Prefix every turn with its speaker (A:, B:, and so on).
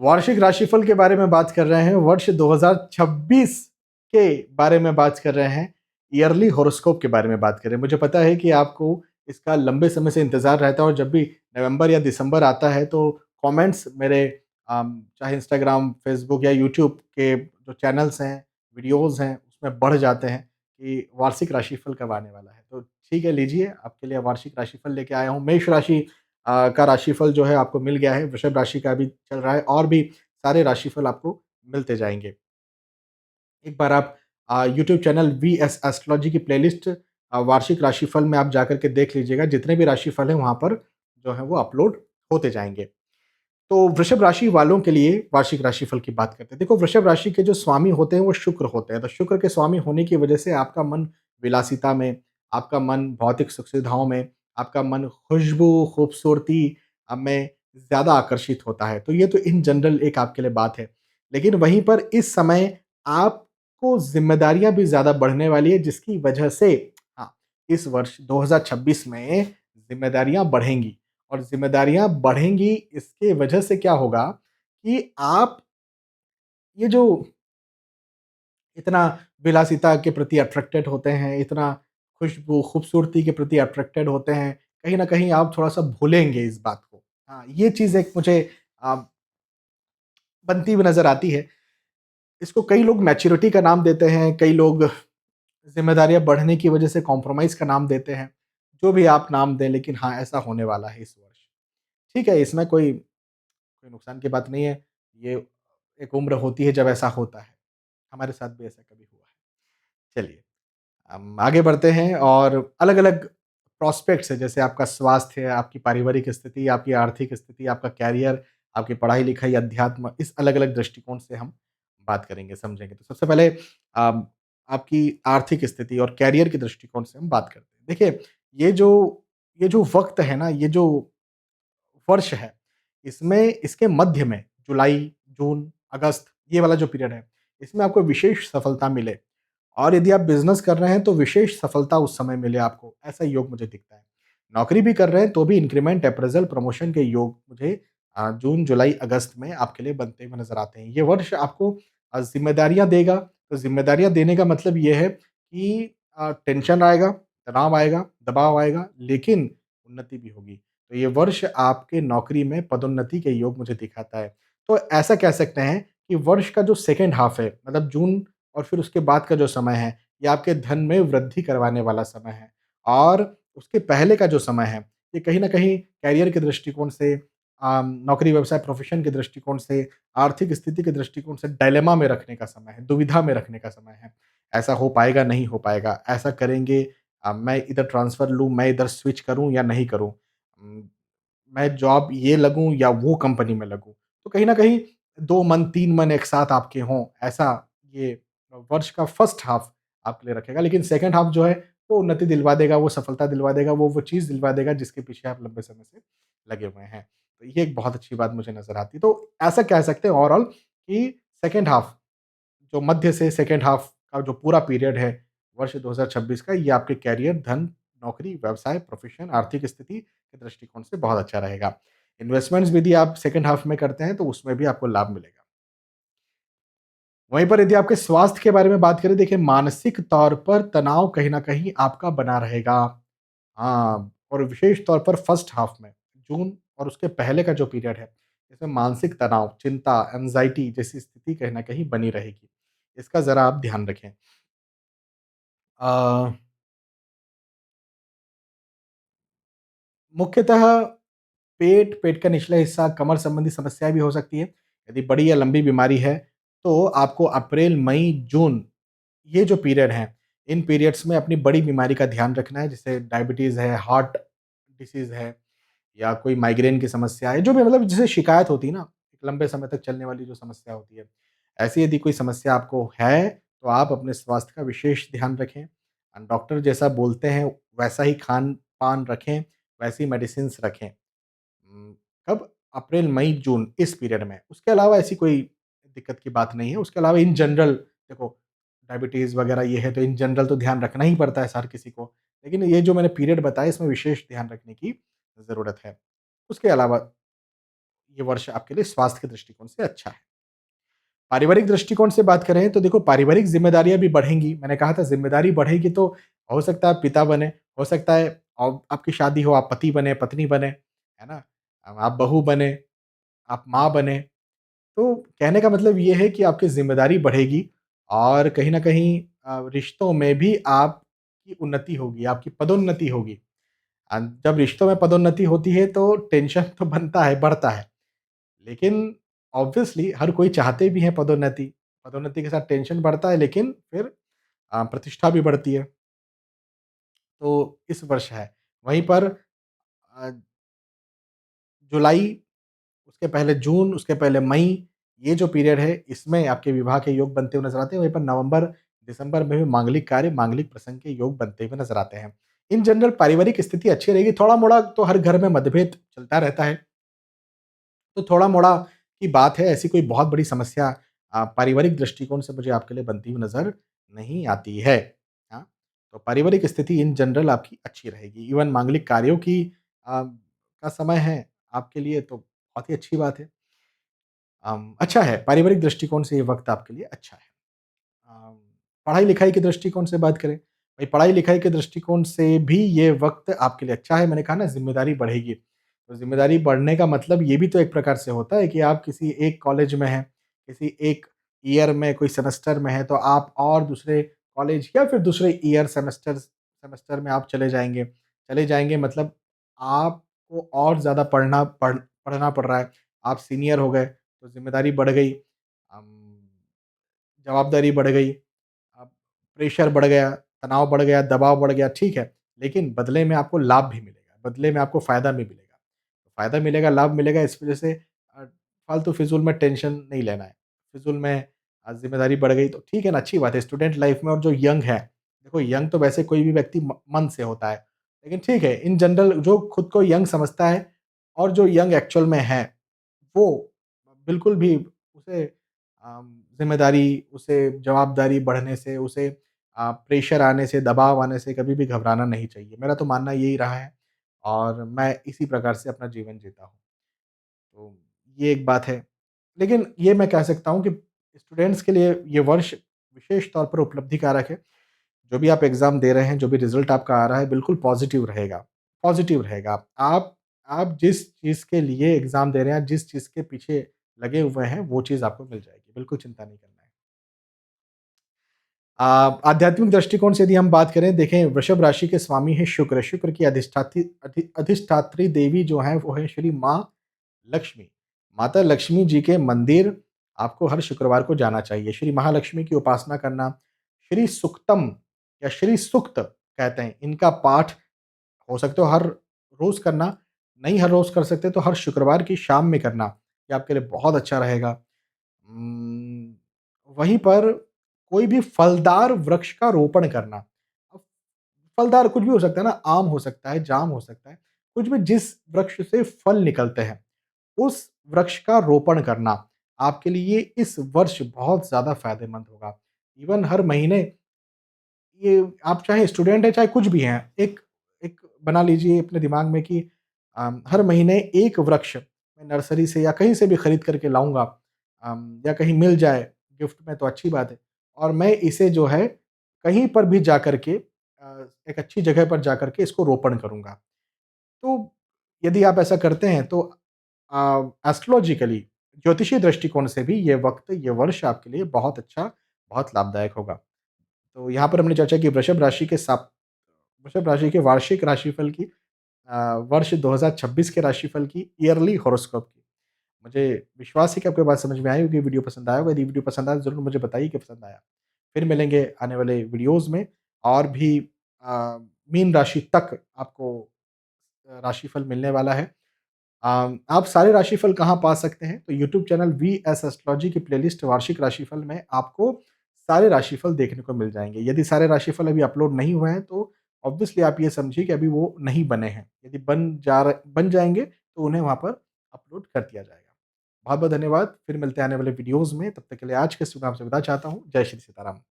A: वार्षिक राशिफल के बारे में बात कर रहे हैं, वर्ष 2026 के बारे में बात कर रहे हैं, ईयरली हॉरोस्कोप के बारे में बात कर रहे हैं। मुझे पता है कि आपको इसका लंबे समय से इंतज़ार रहता है और जब भी नवंबर या दिसंबर आता है तो कमेंट्स मेरे चाहे इंस्टाग्राम, फेसबुक या यूट्यूब के जो चैनल्स हैं, वीडियोज़ हैं, उसमें बढ़ जाते हैं कि वार्षिक राशिफल कब आने वाला है। तो ठीक है, लीजिए आपके लिए वार्षिक राशिफल लेके आया हूँ। मेष राशि का राशिफल जो है आपको मिल गया है, वृषभ राशि का भी चल रहा है और भी सारे राशिफल आपको मिलते जाएँगे। एक बार आप यूट्यूब चैनल वीएस एस्ट्रोलॉजी की प्लेलिस्ट वार्षिक राशिफल में आप जाकर के देख लीजिएगा, जितने भी राशिफल हैं वहाँ पर जो है वो अपलोड होते जाएँगे। तो वृषभ राशि वालों के लिए वार्षिक राशिफल की बात करते हैं। देखो, वृषभ राशि के जो स्वामी होते हैं वो शुक्र होते हैं। तो शुक्र के स्वामी होने की वजह से आपका मन विलासिता में, आपका मन भौतिक सुख-सुविधाओं में, आपका मन खुशबू, खूबसूरती में ज़्यादा आकर्षित होता है। तो ये तो इन जनरल एक आपके लिए बात है। लेकिन वहीं पर इस समय आपको ज़िम्मेदारियाँ भी ज़्यादा बढ़ने वाली है, जिसकी वजह से हाँ, इस वर्ष 2026 में ज़िम्मेदारियाँ बढ़ेंगी। और ज़िम्मेदारियाँ बढ़ेंगी, इसके वजह से क्या होगा कि आप ये जो इतना विलासिता के प्रति अट्रैक्टेड होते हैं, इतना खुशबू, खूबसूरती के प्रति अट्रैक्टेड होते हैं, कहीं न कहीं आप थोड़ा-सा भूलेंगे इस बात को। हाँ, ये चीज़ एक मुझे अ, बनती हुई नज़र आती है। इसको कई लोग मैच्योरिटी का नाम देते हैं, कई लोग ज़िम्मेदारियाँ बढ़ने की वजह से कॉम्प्रोमाइज़ का नाम देते हैं। जो भी आप नाम दें, लेकिन हाँ, ऐसा होने वाला है इस वर्ष। ठीक है, इसमें कोई नुकसान की बात नहीं है। ये एक उम्र होती है जब ऐसा होता है। हमारे साथ भी ऐसा कभी हुआ है। चलिए, हम आगे बढ़ते हैं और अलग-अलग प्रोस्पेक्ट्स है, जैसे आपका स्वास्थ्य है, आपकी पारिवारिक स्थिति, आपकी आर्थिक स्थिति, आपका करियर, आपकी पढ़ाई-लिखाई, अध्यात्म, इस अलग-अलग दृष्टिकोण से हम बात करेंगे, समझेंगे। तो सबसे पहले अम, आपकी आर्थिक स्थिति और करियर के दृष्टिकोण से हम बात करते हैं। देखिए, ये जो वक़्त है ना, ये जो वर्ष है, इसमें इसके मध्य में जुलाई, जून, अगस्त ये वाला जो पीरियड है, इसमें आपको विशेष सफलता मिले और यदि आप बिज़नेस कर रहे हैं तो विशेष सफलता उस समय मिले आपको, ऐसा योग मुझे दिखता है। नौकरी भी कर रहे हैं तो भी इंक्रीमेंट, अप्रेज़ल, प्रमोशन के योग मुझे जून, जुलाई, अगस्त में आपके लिए बनते हुए नज़र आते हैं। ये वर्ष आपको ज़िम्मेदारियाँ देगा, तो ज़िम्मेदारियाँ देने का मतलब ये है कि टेंशन आएगा, तनाव आएगा, दबाव आएगा, लेकिन उन्नति भी होगी। तो ये वर्ष आपके नौकरी में पदोन्नति के योग मुझे दिखाता है। तो ऐसा कह सकते हैं कि वर्ष का जो सेकंड हाफ है, मतलब जून और फिर उसके बाद का जो समय है, ये आपके धन में वृद्धि करवाने वाला समय है। और उसके पहले का जो समय है, ये कहीं न कहीं करियर के दृष्टिकोण से नौकरी, व्यवसाय, प्रोफ़ेशन के दृष्टिकोण से, आर्थिक स्थिति के दृष्टिकोण से डायलेमा में रखने का समय है, दुविधा में रखने का समय है। ऐसा हो पाएगा, नहीं हो पाएगा, ऐसा करेंगे मैं इधर ट्रांसफ़र लूँ, मैं इधर स्विच करूँ या नहीं करूँ? उम, मैं जॉब ये लगूँ या वो कंपनी में लगूँ। तो कहीं न कहीं 2 मन, 3 मन एक साथ आपके हों, ऐसा ये वर्ष का फर्स्ट हाफ आपके लिए रखेगा। लेकिन सेकंड हाफ जो है, वो उन्नति दिलवा देगा, वो सफलता दिलवा देगा, वो चीज़ दिलवा देगा जिसके पीछे आप लंबे समय से लगे हुए हैं। तो ये एक बहुत अच्छी बात मुझे नज़र आती है। तो ऐसा कह सकते हैं ओवरऑल कि सेकंड हाफ, जो मध्य से सेकंड हाफ का जो पूरा पीरियड है, वर्ष 2026 का, ये आपके करियर, धन, नौकरी, व्यवसाय, प्रोफ़ेशन, आर्थिक स्थिति के दृष्टिकोण से बहुत अच्छा रहेगा। इन्वेस्टमेंट्स भी यदि आप सेकंड हाफ में करते हैं, तो उसमें भी आपको लाभ मिलेगा। वहीं पर यदि आपके स्वास्थ्य के बारे में बात करें, देखिए मानसिक तौर पर तनाव कहीं न कहीं आपका बना रहेगा। हाँ, और विशेष तौर पर फर्स्ट हाफ में, जून और उसके पहले का जो पीरियड है, इसमें मानसिक तनाव, चिंता, एंग्ज़ायटी जैसी स्थिति कहीं न कहीं बनी रहेगी। इसका ज़रा आप ध्यान रखें। अ, मुख्यतः पेट का निचला हिस्सा, कमर संबंधी समस्याएँ भी हो सकती हैं। यदि बड़ी या लंबी बीमारी है, तो आपको अप्रैल, मई, जून ये जो पीरियड हैं, इन पीरियड्स में अपनी बड़ी बीमारी का ध्यान रखना है, जैसे डायबिटीज़ है, हार्ट डिसीज़ है या कोई माइग्रेन की समस्या है, जो भी मतलब जिसे शिकायत होती है ना, एक लंबे समय तक चलने वाली जो समस्या होती है। ऐसी यदि कोई समस्या आपको है, तो आप अपने स्वास्थ्य का विशेष ध्यान रखें। डॉक्टर जैसा बोलते हैं, वैसा ही खान-पान रखें, वैसी मेडिसिन्स रखें। कब? अप्रैल, मई, जून इस पीरियड में। उसके अलावा ऐसी कोई दिक्कत की बात नहीं है। उसके अलावा इन जनरल देखो, डायबिटीज़ वगैरह ये है तो इन जनरल तो ध्यान रखना ही पड़ता है हर किसी को। लेकिन ये जो मैंने पीरियड बताया, इसमें विशेष ध्यान रखने की ज़रूरत है। उसके अलावा ये वर्ष आपके लिए स्वास्थ्य के दृष्टिकोण से अच्छा है। पारिवारिक दृष्टिकोण से बात करें तो देखो पारिवारिक ज़िम्मेदारियाँ भी बढ़ेंगी। मैंने कहा था ज़िम्मेदारी बढ़ेगी तो हो सकता है आप पिता बने, हो सकता है आपकी शादी हो, आप पति बने, पत्नी बने, है ना? आप बहू बने, आप माँ बने। तो कहने का मतलब ये है कि आपकी ज़िम्मेदारी बढ़ेगी और कहीं न कहीं रिश्तों में भी आपकी उन्नति होगी, आपकी पदोन्नति होगी। जब रिश्तों में पदोन्नति होती है तो टेंशन तो बनता है, बढ़ता है। लेकिन ऑब्वियसली हर कोई चाहते भी हैं पदोन्नति। पदोन्नति के साथ टेंशन बढ़ता है लेकिन फिर प्रतिष्ठा भी बढ़ती है। तो इस वर्ष है। वहीं पर अ, जुलाई, उसके पहले जून, उसके पहले मई, ये जो पीरियड है इसमें आपके विवाह के योग बनते हुए नज़र आते हैं। वहीं पर नवंबर, दिसंबर में भी मांगलिक कार्य, मांगलिक प्रसंग के योग बनते हुए नज़र आते हैं। इन जनरल पारिवारिक स्थिति अच्छी रहेगी, थोड़ा-मोड़ा तो हर घर में मतभेद चलता रहता है। तो थोड़ा-मोड़ा की बात है, ऐसी कोई बहुत बड़ी समस्या पारिवारिक दृष्टिकोण से मुझे आपके लिए बनती हुई नज़र नहीं आती है। हाँ, तो पारिवारिक स्थिति इन जनरल आपकी अच्छी रहेगी। इवन मांगलिक कार्यों की का समय है आपके लिए तो बहुत ही अच्छी बात है। अच्छा है, पारिवारिक दृष्टिकोण से ये वक़्त आपके लिए अच्छा है। अम, पढ़ाई-लिखाई के दृष्टिकोण से बात करें, भई पढ़ाई-लिखाई के दृष्टिकोण से भी ये वक़्त आपके लिए अच्छा है। मैंने कहा ना ज़िम्मेदारी बढ़ेगी, तो ज़िम्मेदारी बढ़ने का मतलब ये भी तो एक प्रकार से होता है कि आप किसी एक कॉलेज में हैं, किसी एक ईयर में, कोई सेमेस्टर में हैं, तो आप और दूसरे कॉलेज या फिर दूसरे ईयर सेमेस्टर्स सेमेस्टर में आप चले जाएँगे। चले जाएँगे मतलब आपको और ज़्यादा पढ़ना पड़ रहा है। आप सीनियर हो गए, तो ज़िम्मेदारी बढ़ गई। जवाबदारी बढ़ गई, अब प्रेशर बढ़ गया, तनाव बढ़ गया, दबाव बढ़ गया, ठीक है। लेकिन बदले में आपको लाभ भी मिलेगा, बदले में आपको फ़ायदा भी मिलेगा। फ़ायदा मिलेगा, लाभ मिलेगा इस वज़ह से फालतू फ़िज़ूल में टेंशन नहीं लेना है। फ़िज़ूल में ज़िम्मेदारी बढ़ गई तो ठीक है ना, अच्छी बात है। स्टूडेंट लाइफ़ में और जो यंग है, देखो यंग तो वैसे कोई भी व्यक्ति मन से होता है। लेकिन ठीक है, इन जनरल जो खुद को यंग समझता है और जो यंग एक्चुअल में है वो बिल्कुल भी उसे ज़िम्मेदारी, उसे जवाबदारी बढ़ने से, उसे प्रेशर आने से, दबाव आने से कभी भी घबराना नहीं चाहिए। मेरा तो मानना यही रहा है और मैं इसी प्रकार से अपना जीवन जीता हूँ। तो ये एक बात है। लेकिन ये मैं कह सकता हूँ कि स्टूडेंट्स के लिए ये वर्ष विशेष तौर पर उपलब्धि कारक है। जो भी आप एग्ज़ाम दे रहे हैं, जो भी रिज़ल्ट आपका आ रहा है, बिल्कुल पॉज़िटिव रहेगा, पॉज़िटिव रहेगा। आप जिस चीज़ के लिए एग्ज़ाम दे रहे हैं, जिस चीज़ के पीछे लगे हुए हैं, वो चीज़ आपको मिल जाएगी, बिल्कुल चिंता नहीं करना है। आध्यात्मिक दृष्टिकोण से यदि हम बात करें, देखें वृषभ राशि के स्वामी हैं शुक्र, शुक्र की अधिष्ठात्री देवी जो हैं, वो है श्री माँ लक्ष्मी। माता लक्ष्मी जी के मंदिर आपको हर शुक्रवार को जाना चाहिए। श्री महालक्ष्मी की उपासना करना, श्री सूक्तम या श्री सूक्त कहते हैं, इनका पाठ हो सकता है हर रोज़ करना, नहीं हर रोज़ कर सकते तो हर शुक्रवार की शाम में करना, ये आपके लिए बहुत अच्छा रहेगा। उम, वहीं पर कोई भी फलदार वृक्ष का रोपण करना। अब फलदार कुछ भी हो सकता है ना, आम हो सकता है, जाम हो सकता है, कुछ भी जिस वृक्ष से फल निकलते हैं, उस वृक्ष का रोपण करना आपके लिए इस वर्ष बहुत ज़्यादा फ़ायदेमंद होगा। इवन हर महीने ये आप चाहे स्टूडेंट हैं, चाहे कुछ भी हैं, एक एक बना लीजिए अपने दिमाग में कि हर महीने एक वृक्ष मैं नर्सरी से या कहीं से भी खरीद करके लाऊँगा या कहीं मिल जाए गिफ्ट में तो अच्छी बात है और मैं इसे जो है कहीं पर भी जाकर के एक अच्छी जगह पर जाकर के इसको रोपण करूँगा। तो यदि आप ऐसा करते हैं तो एस्ट्रोलॉजिकली ज्योतिषीय दृष्टिकोण से भी ये वक़्त, ये वर्ष आपके लिए बहुत अच्छा, बहुत लाभदायक होगा। तो यहाँ पर हमने चर्चा की वृषभ राशि के वार्षिक राशिफल की वर्ष 2026 के राशिफल की ईयरली हॉरोस्कोप की। मुझे विश्वास है कि आपको ये बात समझ में आई होगी, वीडियो पसंद आया होगा। यदि वीडियो पसंद आया तो ज़रूर मुझे बताइए कि पसंद आया। फिर मिलेंगे आने वाले वीडियोज़ में और भी मीन राशि तक आपको राशिफल मिलने वाला है। आप सारे राशिफल कहाँ पा सकते हैं? तो यूट्यूब चैनल वीएस एस्ट्रोलॉजी की प्लेलिस्ट वार्षिक राशिफल में आपको सारे राशिफल देखने को मिल जाएँगे। यदि सारे राशिफल अभी अपलोड नहीं हुए हैं तो ऑब्वियसली आप ये समझिए कि अभी वो नहीं बने हैं। यदि बन जाएँगे तो उन्हें वहाँ पर अपलोड कर दिया जाएगा। बहुत-बहुत धन्यवाद। फिर मिलते हैं आने वाले वीडियोज़ में। तब तक के लिए आज के इस प्रोग्राम से विदा चाहता हूँ। जय श्री सीताराम।